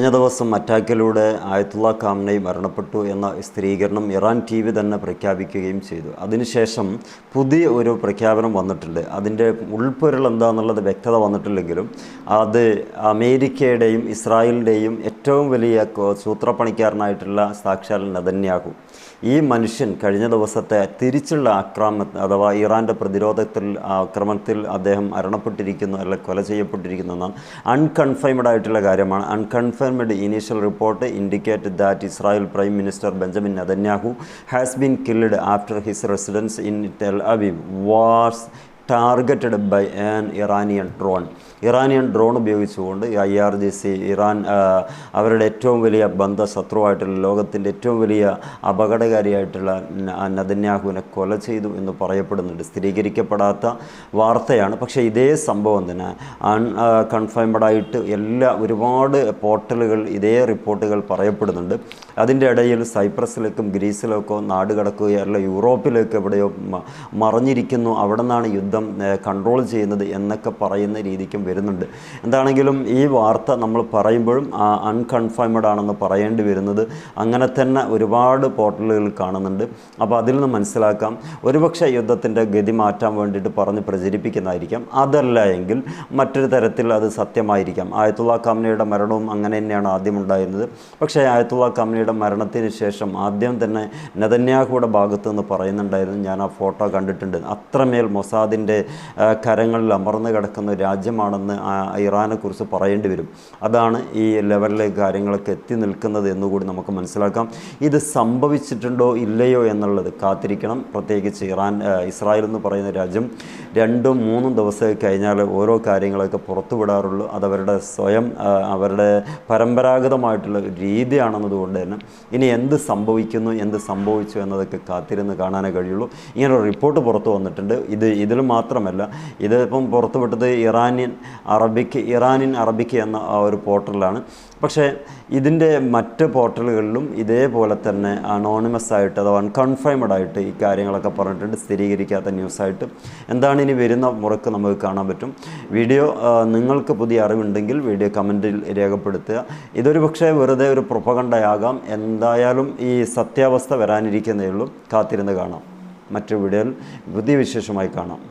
കഴിഞ്ഞ ദിവസം അറ്റാക്കിലൂടെ ആയത്തുള്ള ഖാംനൈ മരണപ്പെട്ടു എന്ന സ്ഥിരീകരണം ഇറാൻ TV തന്നെ പ്രഖ്യാപിക്കുകയും ചെയ്തു. അതിനുശേഷം പുതിയ ഒരു പ്രഖ്യാപനം വന്നിട്ടുണ്ട്. അതിൻ്റെ ഉൾപ്പൊരുൾ എന്താണെന്നുള്ളത് വ്യക്തത വന്നിട്ടില്ലെങ്കിലും അത് അമേരിക്കയുടെയും ഇസ്രായേലിൻ്റെയും ഏറ്റവും വലിയ സൂത്രപ്പണിക്കാരനായിട്ടുള്ള സാക്ഷാൽ നെതന്യാഹു, ഈ മനുഷ്യൻ കഴിഞ്ഞ ദിവസത്തെ തിരിച്ചുള്ള അഥവാ ഇറാൻ്റെ ആക്രമണത്തിൽ അദ്ദേഹം മരണപ്പെട്ടിരിക്കുന്നു, അല്ല കൊല ചെയ്യപ്പെട്ടിരിക്കുന്നു എന്നാണ് അൺകൺഫൈംഡ് ആയിട്ടുള്ള കാര്യമാണ്. Unconfirmed initial report indicate that Israel Prime Minister Benjamin Netanyahu has been killed after his residence in Tel Aviv was targeted by an Iranian drone. Iranian drone ഉപയോഗിച്ചുകൊണ്ട് IRGC ഇറാൻ അവരുടെ ഏറ്റവും വലിയ ശത്രുവായിട്ടുള്ള ലോകത്തിൻ്റെ ഏറ്റവും വലിയ അപകടകാരിയായിട്ടുള്ള നെതന്യാഹുവിനെ കൊല ചെയ്തു എന്ന് പറയപ്പെടുന്നുണ്ട്. സ്ഥിരീകരിക്കപ്പെടാത്ത വാർത്തയാണ്. പക്ഷേ ഇതേ സംഭവം തന്നെ കൺഫേംഡായിട്ട് ഒരുപാട് പോർട്ടലുകൾ ഇതേ റിപ്പോർട്ടുകൾ പറയപ്പെടുന്നുണ്ട്. അതിൻ്റെ ഇടയിൽ സൈപ്രസിലേക്കും ഗ്രീസിലേക്കോ നാട് കടക്കുകയല്ല, യൂറോപ്പിലേക്ക് എവിടെയോ മറഞ്ഞിരിക്കുന്നു, അവിടെ നിന്നാണ് യുദ്ധം കൺട്രോൾ ചെയ്യുന്നത് എന്നൊക്കെ പറയുന്ന രീതിക്കും വരുന്നുണ്ട്. എന്താണെങ്കിലും ഈ വാർത്ത നമ്മൾ പറയുമ്പോഴും അൺകൺഫേംഡ് ആണെന്ന് പറയേണ്ടി വരുന്നത് അങ്ങനെ തന്നെ ഒരുപാട് പോർട്ടലുകൾ കാണുന്നുണ്ട്. അപ്പോൾ അതിൽ നിന്ന് മനസ്സിലാക്കാം ഒരുപക്ഷെ യുദ്ധത്തിൻ്റെ ഗതി മാറ്റാൻ വേണ്ടിയിട്ട് പറഞ്ഞ് പ്രചരിപ്പിക്കുന്നതായിരിക്കാം. അതല്ല എങ്കിൽ മറ്റൊരു തരത്തിൽ അത് സത്യമായിരിക്കാം. ആയത്തുള്ള ഖാംനയുടെ മരണവും അങ്ങനെ തന്നെയാണ് ആദ്യം ഉണ്ടായിരുന്നത്. പക്ഷേ ആയത്തുള്ള ഖാംനയുടെ മരണത്തിന് ശേഷം ആദ്യം തന്നെ നെതന്യാഹുയുടെ ഭാഗത്തു നിന്ന് പറയുന്നുണ്ടായിരുന്നു, ഞാൻ ആ ഫോട്ടോ കണ്ടിട്ടുണ്ട്, അത്രമേൽ മൊസാദിൻ്റെ കരങ്ങളിൽ അമർന്നു കിടക്കുന്ന രാജ്യമാണെന്ന് ഇറാനെക്കുറിച്ച് പറയേണ്ടി വരും. അതാണ് ഈ ലെവലിലേക്ക് കാര്യങ്ങളൊക്കെ എത്തി നിൽക്കുന്നത് എന്നുകൂടി നമുക്ക് മനസ്സിലാക്കാം. ഇത് സംഭവിച്ചിട്ടുണ്ടോ ഇല്ലയോ എന്നുള്ളത് കാത്തിരിക്കണം. പ്രത്യേകിച്ച് ഇസ്രായേൽ എന്ന് പറയുന്ന രാജ്യം 2-3 ദിവസം കഴിഞ്ഞാൽ ഓരോ കാര്യങ്ങളൊക്കെ പുറത്തുവിടാറുള്ളൂ. അതവരുടെ അവരുടെ പരമ്പരാഗതമായിട്ടുള്ള രീതിയാണെന്നതുകൊണ്ട് തന്നെ ഇനി എന്ത് സംഭവിക്കുന്നു, എന്ത് സംഭവിച്ചു എന്നതൊക്കെ കാത്തിരുന്ന് കാണാനേ കഴിയുള്ളൂ. ഇങ്ങനൊരു റിപ്പോർട്ട് പുറത്തു വന്നിട്ടുണ്ട്. ഇതിൽ മാത്രമല്ല, ഇതിപ്പം പുറത്തുവിട്ടത് ഇറാനിയൻ അറബിക്ക് എന്ന ഒരു പോർട്ടലാണ്. പക്ഷേ ഇതിൻ്റെ മറ്റ് പോർട്ടലുകളിലും ഇതേപോലെ തന്നെ അനോണിമസ് ആയിട്ട് അഥവാ അൺകൺഫേംഡ് ആയിട്ട് ഈ കാര്യങ്ങളൊക്കെ പറഞ്ഞിട്ടുണ്ട്, സ്ഥിരീകരിക്കാത്ത ന്യൂസായിട്ട്. എന്താണ് ഇനി വരുന്ന മുറക്ക് നമുക്ക് കാണാൻ പറ്റും. വീഡിയോ നിങ്ങൾക്ക് പുതിയ അറിവുണ്ടെങ്കിൽ വീഡിയോ കമൻറ്റിൽ രേഖപ്പെടുത്തുക. ഇതൊരു പക്ഷേ വെറുതെ ഒരു പ്രൊപ്പഗണ്ടയാകാം. എന്തായാലും ഈ സത്യാവസ്ഥ വരാനിരിക്കുന്നേ ഉള്ളൂ. കാത്തിരുന്ന് കാണാം. മറ്റൊരു വീഡിയോയിൽ പുതിയ വിശേഷമായി കാണാം.